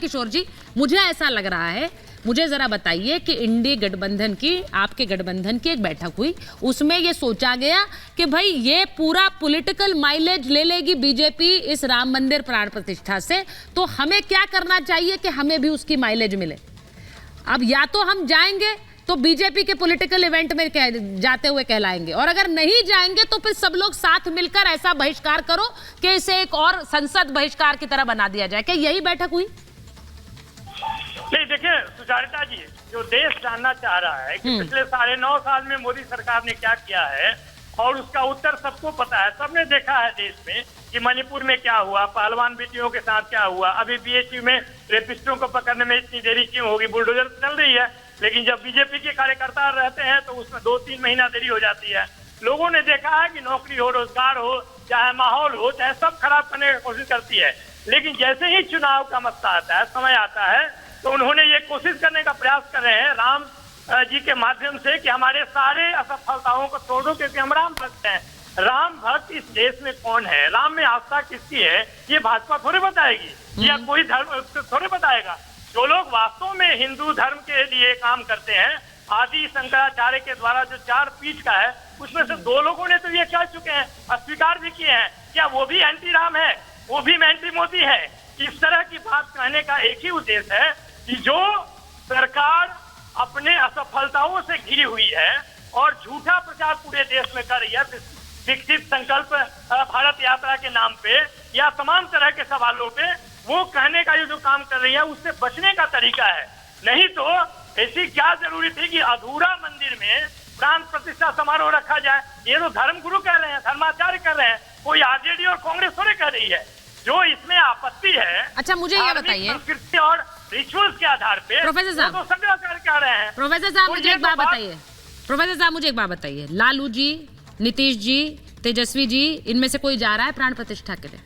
किशोर जी, मुझे ऐसा लग रहा है, मुझे जरा बताइए कि इंडी गठबंधन की, आपके गठबंधन की एक बैठक हुई, उसमें ये सोचा गया कि भाई ये पूरा पॉलिटिकल माइलेज ले लेगी बीजेपी इस राम मंदिर प्राण प्रतिष्ठा से, तो हमें क्या करना चाहिए कि हमें भी उसकी माइलेज मिले। अब या तो हम जाएंगे तो बीजेपी के पॉलिटिकल इवेंट में जाते हुए कहलाएंगे, और अगर नहीं जाएंगे तो फिर सब लोग साथ मिलकर ऐसा बहिष्कार करो कि इसे एक और संसद बहिष्कार की तरह बना दिया जाए। क्या यही बैठक हुई? नहीं, देखिए सुचारिता जी, जो देश जानना चाह रहा है कि पिछले 9.5 साल में मोदी सरकार ने क्या किया है, और उसका उत्तर सबको पता है। सबने देखा है देश में कि मणिपुर में क्या हुआ, पहलवान बेटियों के साथ क्या हुआ, अभी बीएचयू में रेपिस्टों को पकड़ने में इतनी देरी क्यों होगी। बुलडोजर चल रही है, लेकिन जब बीजेपी के कार्यकर्ता रहते हैं तो उसमें 2-3 महीना देरी हो जाती है। लोगों ने देखा है कि नौकरी हो, रोजगार हो, चाहे माहौल हो, चाहे सब खराब करने की कोशिश करती है। लेकिन जैसे ही चुनाव का मसला आता है, समय आता है, तो उन्होंने ये कोशिश करने का प्रयास कर रहे हैं राम जी के माध्यम से कि हमारे सारे असफलताओं को तोड़ दो, क्योंकि हम राम भक्त हैं। राम भक्त इस देश में कौन है, राम में आस्था किसकी है, ये भाजपा थोड़े बताएगी या कोई धर्म थोड़े बताएगा। जो लोग वास्तव में हिंदू धर्म के लिए काम करते हैं, आदि शंकराचार्य के द्वारा जो 4 पीठ का है, उसमें से 2 लोगों ने तो ये कह चुके हैं, अस्वीकार भी किए हैं, क्या वो भी एंटी राम है, वो भी एंटी मोदी है। इस तरह की बात कहने का एक ही उद्देश्य है कि जो सरकार अपने असफलताओं से घिरी हुई है और झूठा प्रचार पूरे देश में कर रही है, विकसित संकल्प भारत यात्रा के नाम पे या तमाम तरह के सवालों पे, वो कहने का ये जो काम कर रही है, उससे बचने का तरीका है। नहीं तो ऐसी क्या जरूरी थी कि अधूरा मंदिर में प्राण प्रतिष्ठा समारोह रखा जाए। ये तो धर्म गुरु कह रहे हैं, धर्माचार्य कर रहे हैं, कोई आरजेडी और कांग्रेस थोड़े कह रही है। जो इसमें आपत्ति है, अच्छा मुझे ये बताइए, संस्कृति और रिचुअल्स के आधार पे प्रोफेसर साहब, तो शंकराचार्य कह रहे हैं। प्रोफेसर साहब मुझे एक बात बताइए, प्रोफेसर साहब मुझे एक बात बताइए, लालू जी, नीतीश जी, तेजस्वी जी, इनमें से कोई जा रहा है प्राण प्रतिष्ठा के लिए?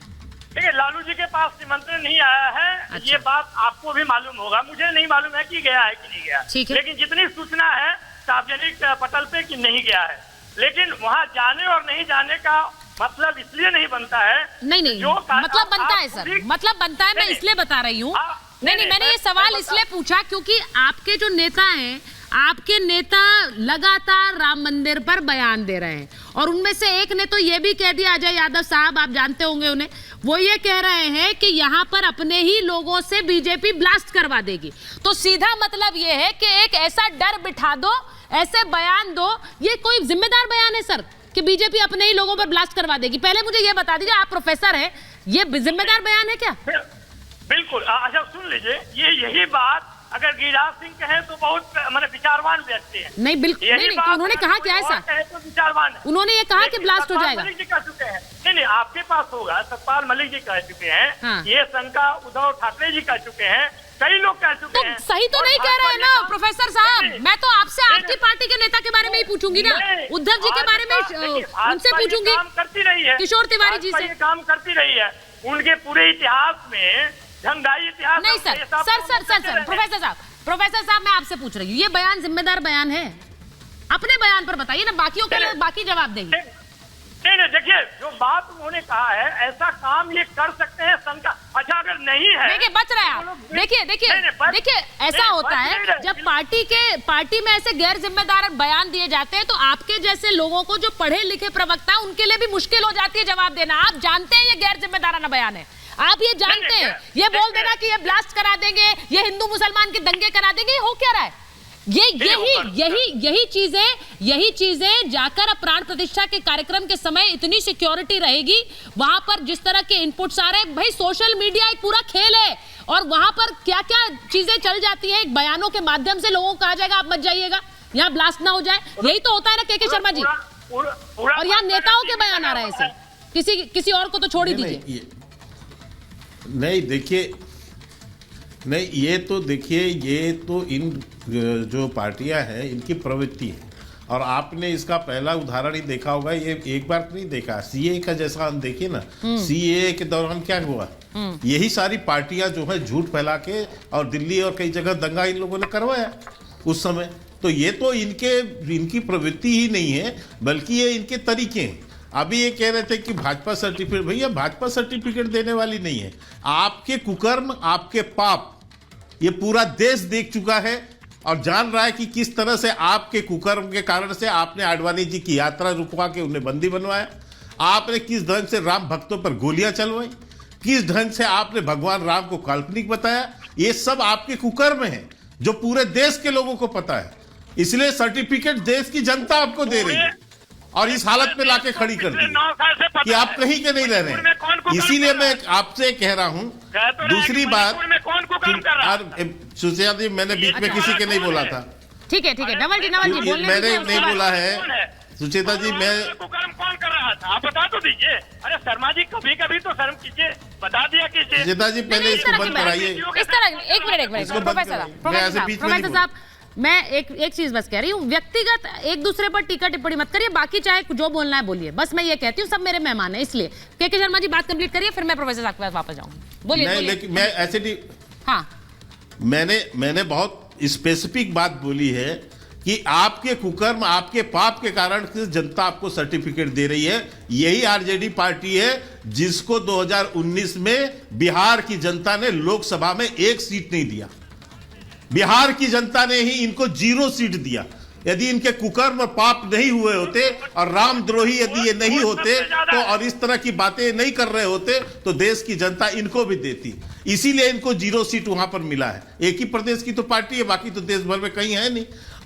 देखिए, लालू जी के पास निमंत्रण नहीं आया है। अच्छा। ये बात आपको भी मालूम होगा, मुझे नहीं मालूम है कि गया है कि नहीं गया, लेकिन जितनी सूचना है सार्वजनिक पटल पे कि नहीं गया है। लेकिन वहाँ जाने और नहीं जाने का मतलब इसलिए नहीं बनता है, नहीं मतलब बनता है सर, मतलब बनता है, मैं इसलिए बता रही हूँ। नहीं, मैंने ये सवाल इसलिए पूछा क्योंकि आपके जो नेता हैं, आपके नेता लगातार राम मंदिर पर बयान दे रहे हैं, और उनमें से एक ने तो ये भी कह दिया, अजय यादव साहब, आप जानते होंगे उन्हें, वो ये कह रहे हैं कि यहाँ पर अपने ही लोगों से बीजेपी ब्लास्ट करवा देगी। तो सीधा मतलब ये है कि एक ऐसा डर बिठा दो, ऐसे बयान दो, ये कोई जिम्मेदार बयान है सर कि बीजेपी अपने ही लोगों पर ब्लास्ट करवा देगी? पहले मुझे ये बता दीजिए, आप प्रोफेसर हैं, ये जिम्मेदार बयान है क्या? बिल्कुल। अच्छा सुन लीजिए, यही बात अगर गिरिराज सिंह कहे तो बहुत विचारवान व्यक्ति है। नहीं बिल्कुल नहीं, तो उन्होंने कहा क्या ऐसा? तो विचारवान है। उन्होंने ये कहा कि ब्लास्ट हो जाएगा। मलिक जी कह चुके हैं, नहीं आपके पास होगा, सतपाल मलिक जी कह चुके हैं। हाँ। ये शंका उद्धव ठाकरे जी कह चुके हैं, कई लोग कह चुके हैं। सही तो नहीं कह रहे हैं ना प्रोफेसर साहब, मैं तो आपसे आपकी पार्टी के नेता के बारे में ही पूछूंगी ना, उद्धव जी के बारे में उनसे पूछूंगी, करती रही है किशोर तिवारी जी से काम करती रही है। उनके पूरे इतिहास में ढंगाई इतिहास नहीं सर, प्रोफेसर साहब मैं आपसे पूछ रही हूँ, ये बयान जिम्मेदार बयान है? अपने बयान पर बताइए ना, बाकियों के लिए बाकी जवाब देंगे। नहीं, देखिए जो बात उन्होंने कहा है, ऐसा काम ये कर सकते हैं शंका। अच्छा अगर नहीं है, देखिए बच रहे हैं आप, देखिए ऐसा होता है जब पार्टी में ऐसे गैर जिम्मेदार बयान दिए जाते हैं, तो आपके जैसे लोगों को जो पढ़े लिखे प्रवक्ता, उनके लिए भी मुश्किल हो जाती है जवाब देना। आप जानते हैं ये गैर जिम्मेदाराना बयान है, आप ये जानते हैं, ये बोल देना कि ये ब्लास्ट करा देंगे, ये हिंदू मुसलमान के दंगे करा देंगे, हो क्या रहा है? यही चीजें जाकर प्राण प्रतिष्ठा के कार्यक्रम के समय इतनी सिक्योरिटी रहेगी, वहां पर जिस तरह के इनपुट्स आ रहे हैं, भाई सोशल मीडिया एक पूरा खेल है, और वहां पर क्या क्या चीजें चल जाती हैं, बयानों के माध्यम से लोगों को कहा जाएगा आप मत जाइएगा, यहाँ ब्लास्ट ना हो जाए। यही तो होता है ना के शर्मा जी, और यहाँ नेताओं के बयान आ रहे हैं ऐसे, किसी और को तो छोड़ ही दीजिए। नहीं देखिए, नहीं ये तो देखिए, ये तो इन जो पार्टियां हैं इनकी प्रवृत्ति है, और आपने इसका पहला उदाहरण ही देखा होगा, ये एक बार नहीं देखा, सीए का जैसा हम देखिए ना, सीए के दौरान क्या हुआ, यही सारी पार्टियां जो है झूठ फैला के, और दिल्ली और कई जगह दंगा इन लोगों ने करवाया उस समय। तो ये तो इनकी प्रवृत्ति ही नहीं है, बल्कि ये इनके तरीके हैं। अभी ये कह रहे थे कि भाजपा सर्टिफिकेट, भैया भाजपा सर्टिफिकेट देने वाली नहीं है, आपके कुकर्म, आपके पाप ये पूरा देश देख चुका है और जान रहा है कि किस तरह से आपके कुकर्म के कारण से आपने आडवाणी जी की यात्रा रुकवा के उन्हें बंदी बनवाया, आपने किस ढंग से राम भक्तों पर गोलियां चलवाई, किस ढंग से आपने भगवान राम को काल्पनिक बताया। ये सब आपके कुकर्म है जो पूरे देश के लोगों को पता है। इसलिए सर्टिफिकेट देश की जनता आपको दे रही है और इस हालत में लाके खड़ी कर दी कि आप कहीं के नहीं रह रहे हैं। इसीलिए मैं आपसे कह रहा हूं, दूसरी बात, सुचेता जी मैंने बीच में किसी के नहीं बोला था। ठीक है नवल जी बोलने मैंने नहीं बोला है सुचेता जी, मैं कौन कर रहा था आप बता तो दीजिए। अरे शर्मा जी कभी कभी तो शर्म कीजिए, बता दिया कीजिए। सुचेता जी पहले इसको बंद कराइए। इस तरह एक मिनट प्रोफेसर साहब, मैं एक चीज बस कह रही हूँ, व्यक्तिगत एक दूसरे पर टीका टिप्पणी मत करिए, बाकी चाहे जो बोलना है बोलिए, बस मैं ये कहती हूँ सब मेरे मेहमान है इसलिए। के शर्मा जी बात कंप्लीट करिए, फिर मैं प्रोफेसर साहब के पास वापस जाऊंगी। बोलिए। लेकिन मैं ऐसे हाँ, मैंने बहुत स्पेसिफिक बात बोली है कि आपके कुकर्म, आपके पाप के कारण जनता आपको सर्टिफिकेट दे रही है। यही आरजेडी पार्टी है जिसको 2019 में बिहार की जनता ने लोकसभा में 1 सीट नहीं दिया। बिहार की जनता ने ही इनको 0 सीट दिया। यदि इनके कुकर्म और पाप नहीं हुए होते और रामद्रोही यदि ये नहीं होते तो और इस तरह की बातें नहीं कर रहे होते तो देश की जनता इनको भी देती। इसीलिए इनको 0 सीट वहां पर मिला है। एक ही प्रदेश की तो पार्टी है, बाकी तो देश भर में कहीं है नहीं।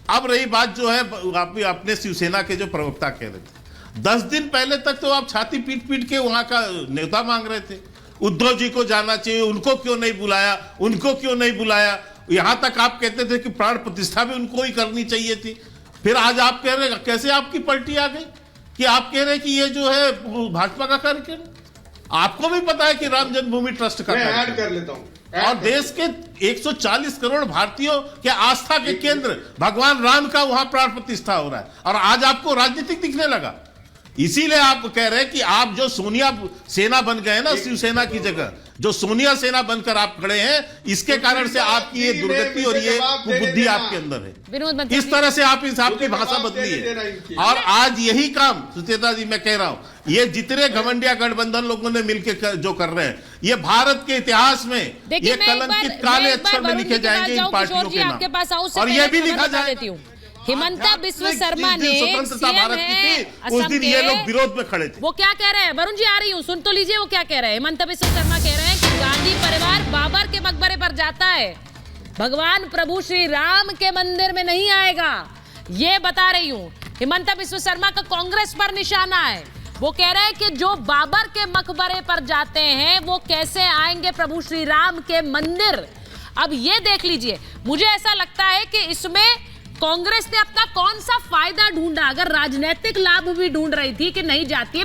अब रही बात जो है आप अपने शिवसेना के जो प्रवक्ता कह रहे थे, 10 दिन पहले तक तो आप छाती पीट पीट के वहां का नेता मांग रहे थे, उद्धव जी को जाना चाहिए, उनको क्यों नहीं बुलाया, उनको क्यों नहीं बुलाया। यहां तक आप कहते थे कि प्राण प्रतिष्ठा भी उनको ही करनी चाहिए थी। फिर आज आप कह रहे, कैसे आपकी पलटी आ गई कि आप कह रहे कि ये जो है भाजपा का कार्यक्रम। आपको भी पता है कि राम जन्मभूमि ट्रस्ट का ऐड कर लेता हूं, और देश के 140 करोड़ भारतीयों के आस्था के केंद्र भगवान राम का वहां प्राण प्रतिष्ठा हो रहा है और आज आपको राजनीतिक दिखने लगा। इसीलिए आप कह रहे हैं कि आप जो सोनिया सेना बन गए ना शिवसेना की जगह, जो सोनिया सेना बनकर आप खड़े हैं, इसके कारण से आपकी ये दुर्गति और ये कुबुद्धि आपके अंदर है। इस तरह से आप आपकी भाषा बदली है और आज यही काम सुचेता जी मैं कह रहा हूं, ये जितने घमंडिया गठबंधन लोगों ने मिलकर जो कर रहे हैं, ये भारत के इतिहास में ये कलंकित काले अक्षर में लिखे जाएंगे इन पार्टियों के नाम, और ये भी लिखा जाएगा। हिमंता बिस्व शर्मा ने स्वतंत्रता भारत की थी, उस दिन ये लोग विरोध में खड़े थे। वो क्या कह रहे हैं, वरुण जी आ रही हूँ, सुन तो लीजिए वो क्या कह रहे हैं। हिमंता बिस्व शर्मा कह रहे हैं कि गांधी परिवार बाबर के मकबरे पर जाता है, भगवान प्रभु श्री राम के मंदिर में नहीं आएगा। ये बता रही हूँ, हिमंता बिस्व शर्मा का कांग्रेस पर निशाना है। वो कह रहे हैं कि जो बाबर के मकबरे पर जाते हैं वो कैसे आएंगे प्रभु श्री राम के मंदिर। अब ये देख लीजिए, मुझे ऐसा लगता है कि इसमें कांग्रेस ने अपना कौन सा फायदा ढूंढा। अगर राजनीतिक लाभ भी ढूंढ रही थी कि नहीं जाती है